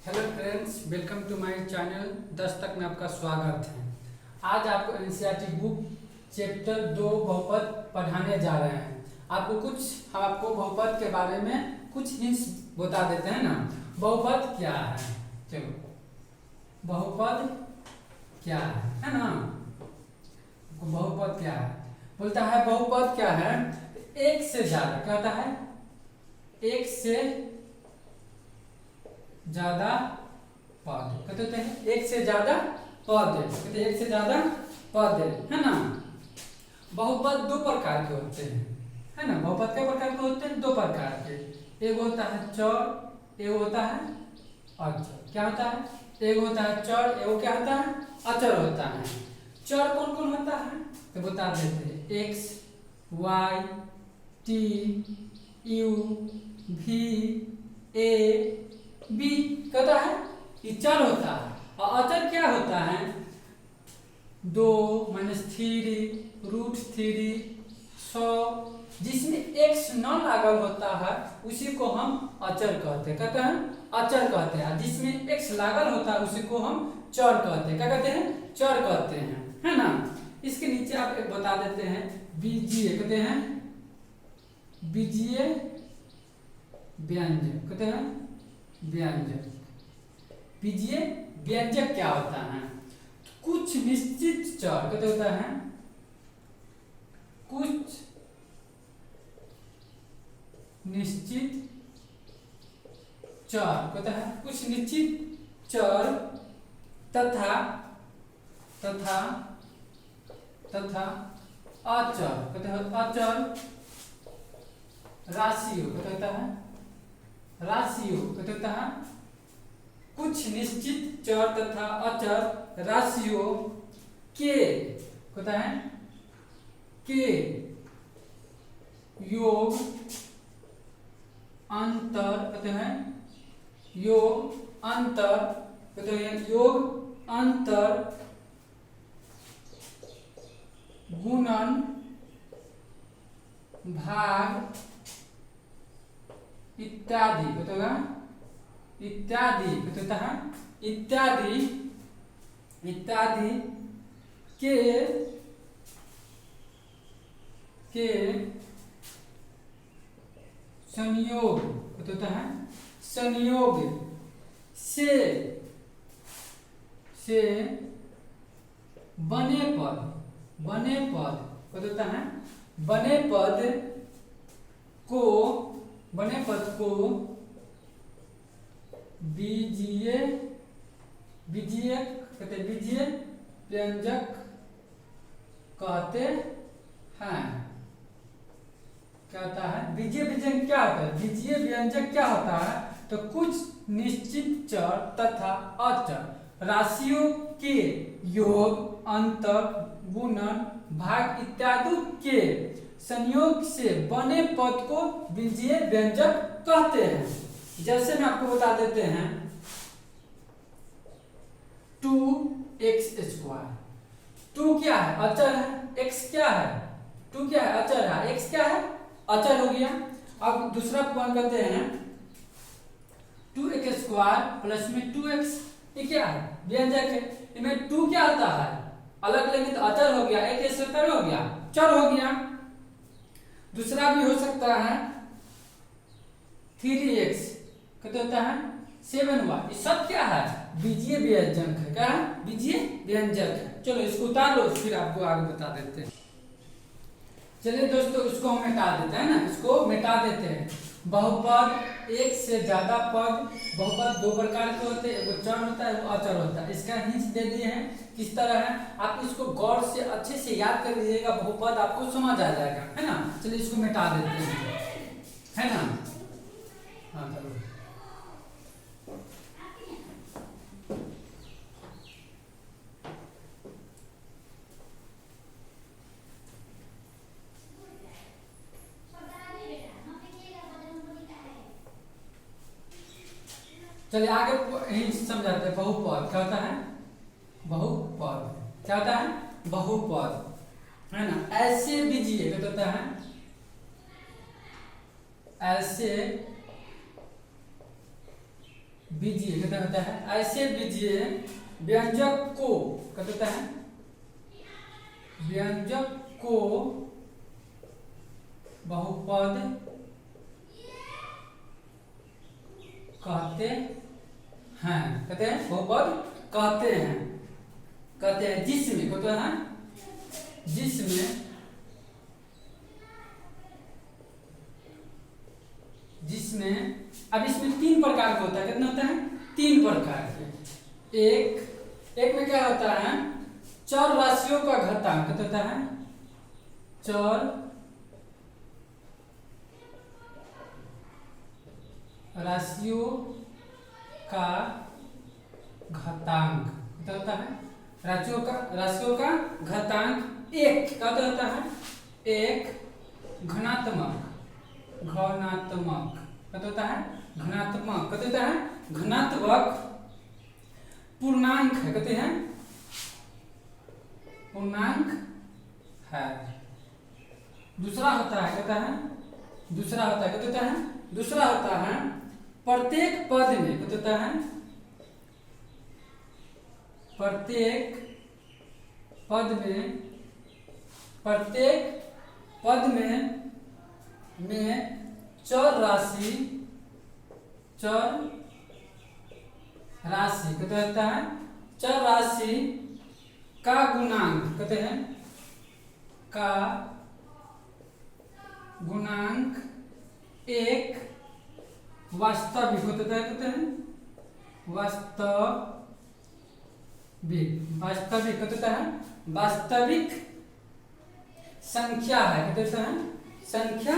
Hello friends, welcome to my channel 10 तक में आपका स्वागत है। आज आपको एनसीईआरटी बुक चैप्टर 2 बहुपद पढ़ाने जा रहे हैं। हम आपको बहुपद के बारे में कुछ हिंट्स बता देते हैं ना। बहुपद क्या है, चलो बहुपद क्या है ना। बहुपद क्या है, बोलता है बहुपद क्या है, एक से ज्यादा, क्या होता है, एक से ज्यादा पद, कहते हैं एक से ज्यादा पद, कहते हैं एक से ज्यादा पद है ना। बहुपद दो प्रकार के होते हैं, है ना। बहुपद के प्रकार के होते हैं, दो प्रकार के, एक होता है चर, एक होता है अचर। क्या होता है, एक होता है चर, एक क्या होता है, अचर होता है। चर कौन कौन होता है तो बता देते हैं, X, Y, T, U, V, A, B कहता है, ये चर होता है। और अचर क्या होता है, 2, -3, √3, 100, जिसमें x न लागल होता है उसी को हम अचर कहते हैं, अचर कहते हैं। जिसमें x लागल होता है उसी को हम चर कहते हैं, क्या कहते हैं, चर कहते हैं, है ना। इसके नीचे आप एक बता देते हैं, बीजीय, कहते हैं बीजीय व्यंजक, कहते हैं व्यंजक। बीजीय व्यंजक क्या होता है, कुछ निश्चित चर, कहते होता है कुछ निश्चित चर, कहता है कुछ निश्चित चर तथा तथा तथा अचर, कहते हैं अचर, राशियों, कहते होता है राशियों, कहते होता है कुछ निश्चित चर तथा अचर राशियों के, कहता है के योग अंतर, कहते हैं योग अंतर, कहते हैं योग अंतर गुणन भाग इत्यादि, कहते हैं इत्यादि, कहते हैं इत्यादि इत्यादि के संयोग, कहते हैं संयोग से बने पद, कहते हैं बने पद को बीजीय कहते हैं बीजीय व्यंजक कहते हैं। क्या होता है बीजीय व्यंजक, क्या होता है बीजीय व्यंजक, क्या होता है तो कुछ निश्चित चर तथा अचर राशियों के योग अंतर गुणन भाग इत्यादि के संयोग से बने पद को बीजीय व्यंजक कहते हैं। जैसे मैं आपको बता देते हैं, 2x², 2 क्या है, अचर है, x क्या है, 2 क्या है, अचर है, x क्या है, अचर हो गया। अब दूसरा पॉइंट करते हैं, 2x² प्लस में 2x, ये क्या है, व्यंजक है। इनमें 2 क्या आता है, अलग लेंगे तो अचर हो गया, एक स्क्वायर हो गया, चर हो गया। दूसरा भी हो सकता है 3x, कहते होता है 7y, ये सब क्या है, बीजीय व्यंजक है, क्या है, बीजीय व्यंजक है। चलो इसको उतार लो, फिर आपको आगे बता देते हैं। चलिए दोस्तों, इसको हम मिटा देते हैं ना, इसको मिटा देते हैं। बहुपद एक से ज्यादा पद, बहुपद दो प्रकार के होते हैं, एक चर होता है, एक अचर होता है। इसका हिंट्स दे दिए हैं किस तरह है, आप इसको गौर से अच्छे से याद कर लीजिएगा, बहुपद आपको समझ आ जाएगा, है ना। चलिए इसको मिटा देते हैं, है ना। हाँ चलो, चलिए आगे ही समझाते हैं। बहुपद क्या होता है, बहुपद क्या होता है, बहुपद, है ना। ऐसे बीजीय क्या होता है, ऐसे बीजीय कहते होता है ऐसे बीजीय व्यंजक को कहते होता है व्यंजक को बहुपद कहते हैं, कहते हैं बहुपद कहते हैं जिसमें कहते हैं जिसमें अब इसमें 3 प्रकार का होता है। कितना होता है? 3 प्रकार के। एक में क्या होता है? चर राशियों का घातांक कहते होता है चर राशियों का घातांक क्या होता है? राशियों का घातांक एक क्या होता है? एक घनात्मक क्या होता है? घनात्मक कहते होता है घनात्मक पूर्णांक है, कहते हैं पूर्णांक है। दूसरा होता है प्रत्येक पद में कहते होता है प्रत्येक पद में चर राशि कहते होता है चर राशि का गुणांक कहते हैं का गुणांक एक वास्तविक होता है, कहते हैं वास्तविक कहते हैं वास्तविक संख्या है, कहते हैं संख्या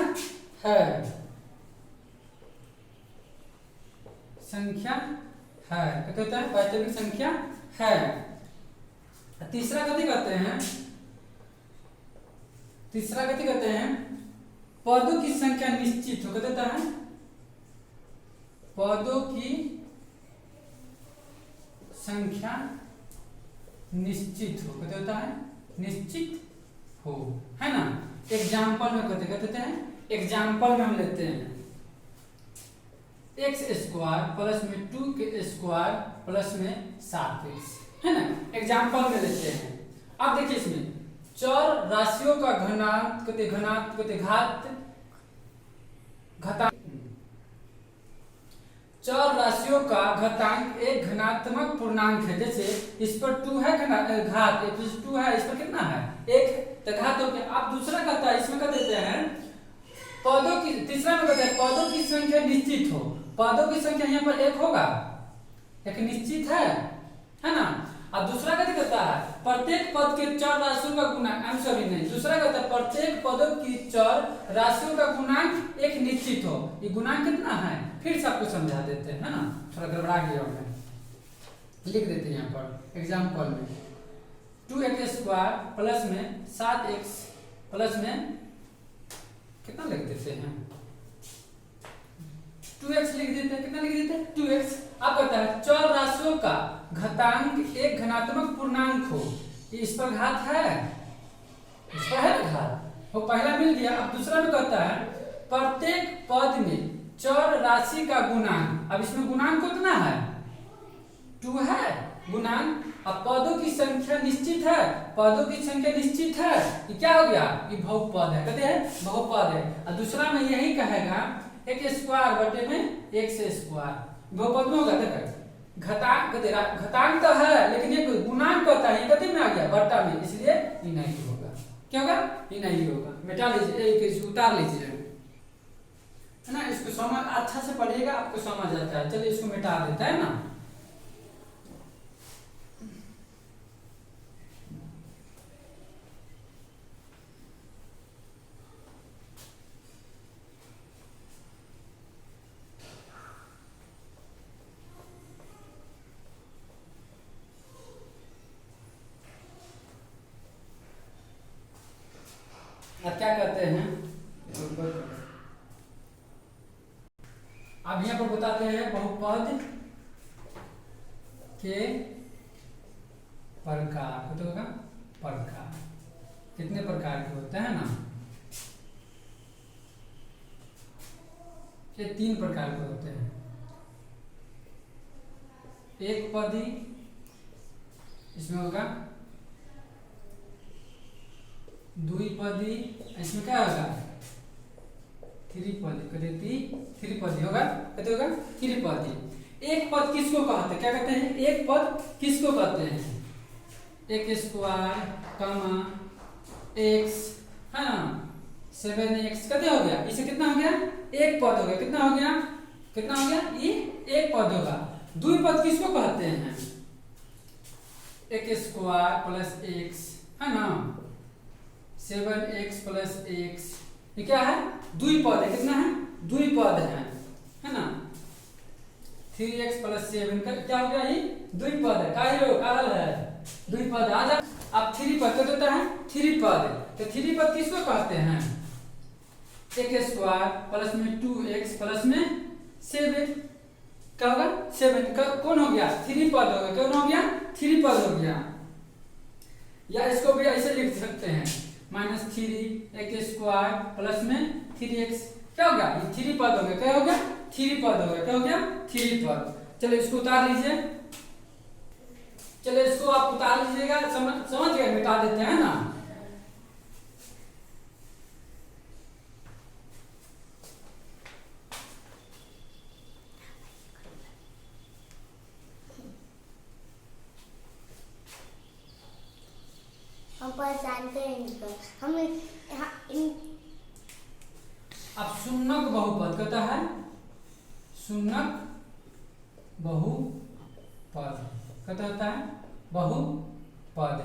है कहते होता है वास्तविक संख्या है। तीसरा कथी कहते हैं पदों की संख्या निश्चित हो, कहते होता है पदों की संख्या निश्चित हो, कहते होता है निश्चित हो, है ना। एग्जाम्पल में कहते हैं एग्जाम्पल में हम लेते हैं x स्क्वायर प्लस में 2k² प्लस में 7x, है ना। एग्जाम्पल में लेते हैं। अब देखिए इसमें चर राशियों का घनात्मक चर राशियों का घातांक एक घनात्मक पूर्णांक है। जैसे इस पर 2 है घात 2 है, इस पर कितना है 1 तो घात हो गया। अब दूसरा कहता है इसमें कह देते हैं पदों की, तीसरा में कहते हैं पदों की संख्या निश्चित हो। पदों की संख्या यहाँ पर 1 होगा, एक निश्चित है ना। अब दूसरा कहते कहता है प्रत्येक पद के चर राशियों का गुणांक, दूसरा कहता है प्रत्येक पदों की चर राशियों का गुणांक एक निश्चित हो। ये गुणांक कितना है फिर सबको समझा देते हैं, है ना। थोड़ा गड़बड़ा गया हमने, लिख देते हैं यहाँ पर एग्जाम्पल में 2x² प्लस में 7x प्लस में कितना लिख देते हैं 2x लिख देते हैं। कितना लिख देते हैं 2x। अब कहता है चर राशियों का घातांक एक घनात्मक पूर्णांक हो। इस पर घात है, इस पर है ना घात, वो पहला मिल गया। अब दूसरा में कहता है प्रत्येक पद में चर राशि का गुणांक। अब इसमें गुणांक कितना है 2 है गुणांक। अब पदों की संख्या निश्चित है, पदों की संख्या निश्चित है, ये क्या हो गया ये बहुपद है, कहते हैं बहुपद है। और दूसरा में यही कहेगा x² बटे में x², बहुपद में होगा। देखो घातांक तो है लेकिन ये गुणांक होता है, ये कति में आ गया बट्टा में, इसलिए ये नहीं होगा। क्या होगा ये नहीं होगा, मिटा लीजिए, उतार लीजिए, है ना। इसको समझ अच्छा से पढ़िएगा, आपको समझ आता है। चलिए इसको मिटा देता है ना। अब क्या कहते हैं अब यहाँ पर बताते हैं बहुपद के प्रकार। तो होगा प्रकार कितने प्रकार के होते हैं ना, ये 3 प्रकार के होते हैं। एक पदी, इसमें होगा द्विपदी, इसमें क्या होगा त्रिपदी, त्रिपदी होगा, कहते होगा त्रिपदी। एक पद किसको कहते हैं, क्या कहते हैं, एक पद किसको कहते हैं, एक स्क्वायर कमा एक्स, है ना 7x कहते हो गया, इसे कितना हो गया एक पद हो गया, कितना हो गया, कितना हो गया, ये एक पद होगा। द्विपद किसको कहते हैं, एक स्क्वायर प्लस एक्स, है ना 7x प्लस एक्स, ये क्या है द्विपद है, कितना है द्विपद है ना 3x प्लस 7 का क्या हो गया, ये द्विपद है, काल है द्विपद। आ जा अब त्रिपद तो होता है त्रिपद, तो त्रिपद किसको कहते हैं, एक स्क्वायर प्लस में 2x प्लस में 7, क्या होगा 7 का कौन हो गया त्रिपद हो गया, कौन हो गया त्रिपद हो गया। या इसको भी ऐसे लिख सकते हैं -3 एक स्क्वायर प्लस में 3x, क्या हो गया ये त्रिपद हो गया, क्या हो गया त्रिपद हो गया, क्या हो गया त्रिपद। चलो इसको उतार लीजिए, चलो इसको आप उतार लीजिएगा, समझ गए, मिटा देते हैं ना। हम पहचान करेंगे हम अब शून्यक बहुपद कहता है, शून्यक बहुपद कहता होता है बहुपद।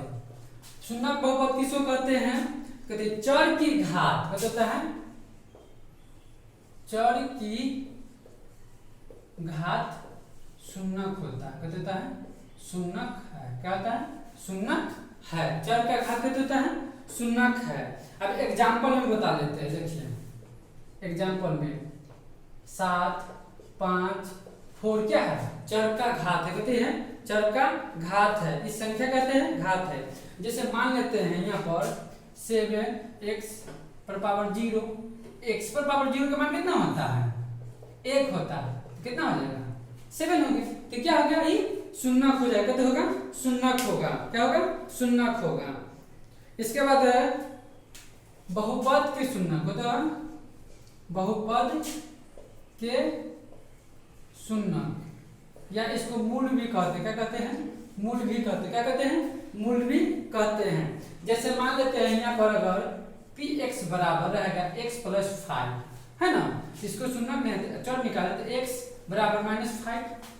शून्यक बहुपद किसको कहते हैं, कहते हैं चर की घात, कहता होता है चर की घात शून्यक होता है, कहता होता है शून्यक है, क्या होता है शून्यक है, चर का घात कहते होता है शून्यक है। अब एग्जाम्पल में बता लेते हैं, देखिए एग्जाम्पल में 7 5 4 क्या है चर का घात है, कहते हैं चर का घात है, इस संख्या कहते हैं घात है। जैसे मान लेते हैं यहाँ पर 7x पर पावर 0, x पर पावर 0 का मान कितना होता है 1 होता है, तो कितना हो जाएगा 7 हो गया, तो क्या हो गया ये शून्यक हो जाएगा, तो होगा शून्यक होगा, क्या होगा शून्यक होगा। इसके बाद है बहुपद के शून्यक होता है, बहुपद के शून्यक, या इसको मूल भी कहते हैं, क्या कहते हैं मूल भी कहते हैं, क्या कहते हैं मूल भी कहते हैं। जैसे मान लेते हैं यहाँ पर अगर px बराबर रहेगा x प्लस 5, है ना, इसको शून्यक में चर निकाले तो x बराबर -5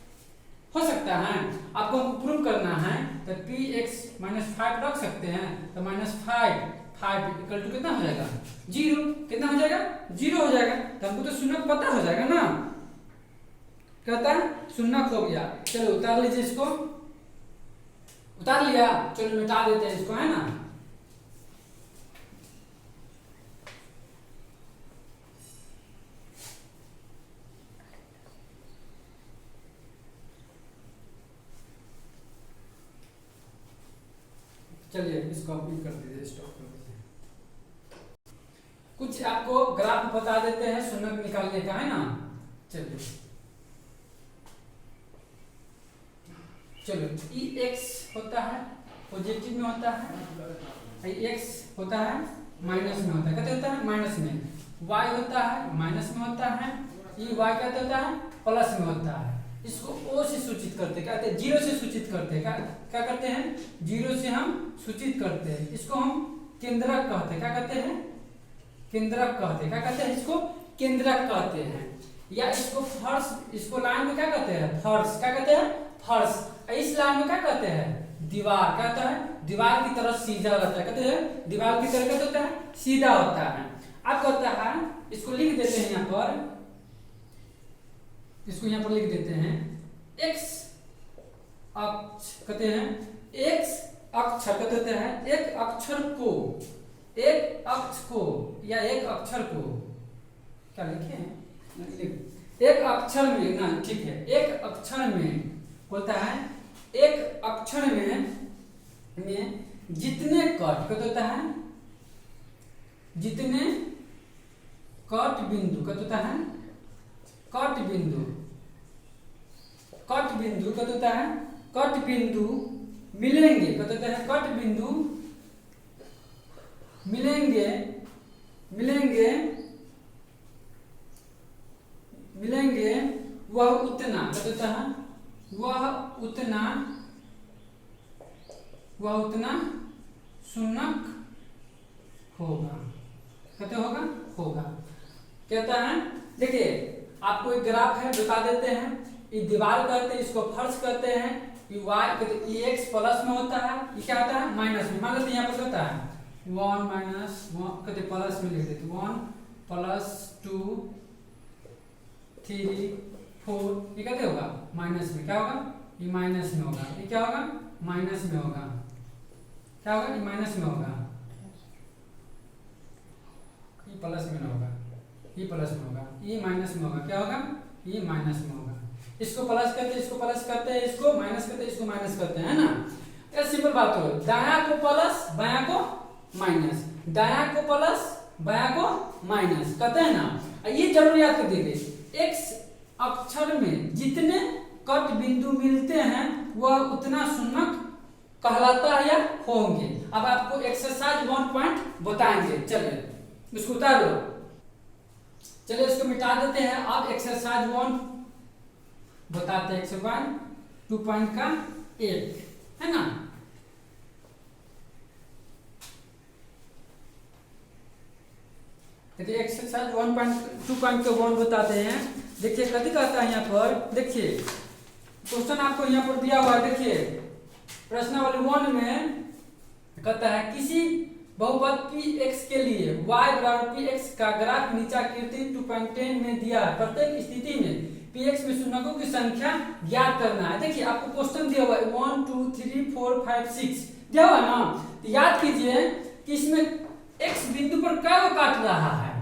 हो सकता है, आपको प्रूव करना है तो px -5 रख सकते हैं, तो -5 इक्वल टू कितना हो जाएगा 0, कितना हो जाएगा 0 हो जाएगा, तो हमको तो शून्यक पता हो जाएगा ना, कहता है शून्यक हो गया। चलो उतार लीजिए, इसको उतार लिया, चलो मिटा देते हैं इसको, है ना। चलिए इसको कॉपी कर दीजिए, स्टॉप कर दीजिए। कुछ आपको ग्राफ बता देते हैं शून्यक निकालने का, है ना। चलो x होता है पॉजिटिव में होता है, x होता है माइनस में होता है, कहते होता है माइनस में, y होता है माइनस में होता है, y कहते होता है प्लस में होता है। इसको o से सूचित करते, कहते हैं 0 से सूचित करते हैं, क्या करते हैं 0 से हम सूचित करते हैं। इसको हम केंद्रक कहते हैं, क्या कहते हैं केंद्रक कहते हैं, क्या कहते हैं इसको केंद्रक कहते हैं। या इसको फर्श, इसको लाइन में क्या कहते हैं फर्श, क्या कहते हैं फर्श। इस लाइन में क्या कहते हैं दीवार, क्या होता है दीवार की तरह सीधा रहता है, कहते हैं दीवार की तरह क्या होता है सीधा होता है। अब कहता है इसको लिख देते हैं यहाँ पर, इसको यहाँ पर लिख देते हैं x अक्ष, कहते हैं x अक्षर, कहते हैं एक अक्षर को, एक अक्ष को या एक अक्षर को, क्या लिखे एक अक्षर में ना, ठीक है एक अक्षर में बोलता है एक अक्षर में जितने कट, कहते होता है जितने कट बिंदु, कहते होता है कट बिंदु, कट बिंदु क्या होता है, कट बिंदु मिलेंगे, क्या होता है, कट बिंदु मिलेंगे मिलेंगे मिलेंगे वह उतना, क्या होता है, वह उतना सुन्नक होगा, कहते होगा। कहता है देखिए आपको एक ग्राफ है बता देते हैं, ये दीवार कहते हैं, इसको फर्श कहते हैं, ये y कहते ये x प्लस में होता है, ये क्या होता है माइनस में। मान लेते यहाँ पर होता है 1 माइनस 1 कहते प्लस में लिख देते 1 प्लस 2 3 4, ये कहते होगा माइनस में, क्या होगा ये माइनस में होगा, ये क्या होगा माइनस में होगा, क्या होगा ये माइनस में होगा, ये प्लस में ना होगा, ये प्लस में होगा, ये माइनस में होगा, क्या होगा ये माइनस में होगा। इसको प्लस करते हैं, इसको प्लस करते हैं, इसको माइनस करते हैं, इसको माइनस करते हैं, है ना। ये सिंपल बात हो, दायां को प्लस बायां को माइनस, दायां को प्लस बायां को माइनस कहते हैं ना। ये जरूरियात कर दी गई, एक्स अक्षर में जितने कट बिंदु मिलते हैं वह उतना सुन्नक कहलाता है या होंगे। अब आपको एक्सरसाइज 1 पॉइंट बताएंगे, चलिए इसको उतारो, चलिए इसको मिटा देते हैं। अब एक्सरसाइज 1 बताते हैं, एक्सरसाइज 2.1 है ना। देखिए एक्सरसाइज 1.2.1 बताते हैं। देखिए कभी कहता है यहाँ पर, देखिए क्वेश्चन आपको यहाँ पर दिया हुआ है, देखिए प्रश्नावली 1 में कहता है किसी बहुपद px के लिए y बराबर px का ग्राफ नीचाकृति 2.10 में दिया है। प्रत्येक स्थिति में px में शून्यकों की संख्या ज्ञात करना है। देखिए आपको क्वेश्चन दिया हुआ है 1 2 3 4 5 6 दिया हुआ ना, तो याद कीजिए कि इसमें x बिंदु पर क्या को काट रहा है,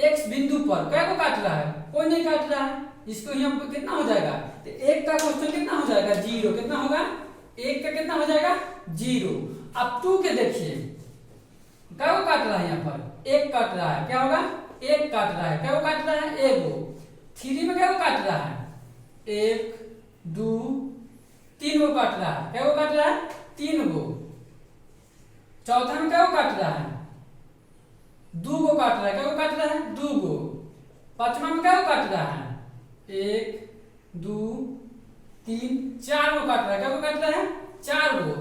x बिंदु पर क्या को काट रहा है, कोई नहीं काट रहा है। इसको यहाँ पर कितना हो जाएगा, तो एक का क्वेश्चन कितना हो जाएगा 0, कितना होगा एक का कितना हो जाएगा 0। अब 2 के देखिए क्या को काट रहा है, यहाँ पर एक काट रहा है, क्या होगा एक काट रहा है, क्या को काट रहा है एक गो। 3 में क्या को काट रहा है 1 2 3 को काट रहा है, क्या को काट रहा है 3 गो। चौथा में क्या को काट रहा है 2 को काट रहा है, क्या को काट रहा है 2 गो। पांचवा में क्या को काट रहा है 1 2 3 4 को काट रहा है, क्या को काट रहा है 4 गो।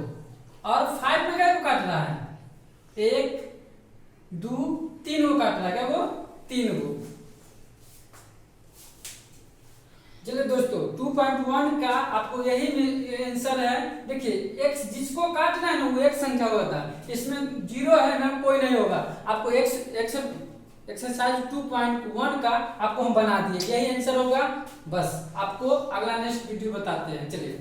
और 5 में क्या को काट रहा है 1 2 3 को काट रहा है, क्या वो 3 को। चलिए दोस्तों 2.1 का आपको यही आंसर है। देखिए x जिसको काटना है ना वो एक संख्या होता है, इसमें 0 है ना कोई नहीं होगा। आपको एक्सरसाइज 2.1 का आपको हम बना दिए, यही आंसर होगा। बस आपको अगला नेक्स्ट वीडियो बताते हैं, चलिए।